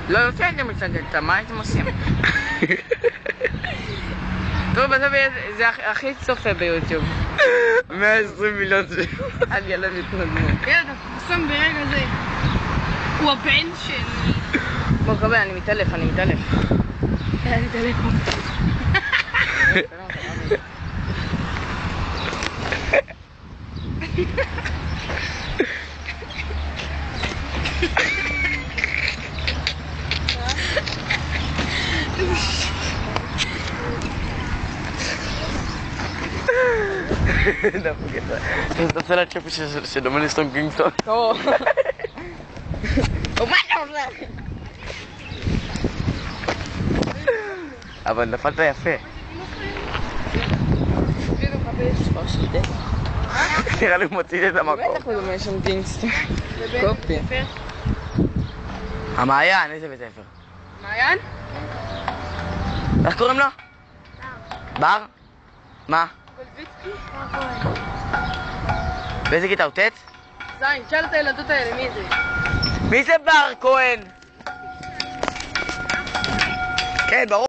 לא יוצאתם מצטט, מה הייתם עושים? טוב, בסוף זה הכי צופה ביוטיוב. 120 מיליון זה. אל ילד מתנדמו. ילד, הפרסם ברגע זה. הוא הבן שלי. בוא קבל, אני מתעלף. אני מתעלף. אתה עושה לה צ'פי שדומה לסטרום קינגסטון? או מה אתה עושה? אבל נפלת יפה. נראה לי הוא מוציא את המקום. בטח הוא דומה שם קינגסטון. קופי. המעיין, איזה בית ספר? מעיין? איך קוראים לו? בר. מה? באיזה כיתה הוא ט'? זין, תשאל את הילדות האלה, מי זה? מי זה בר כהן? כן, ברור.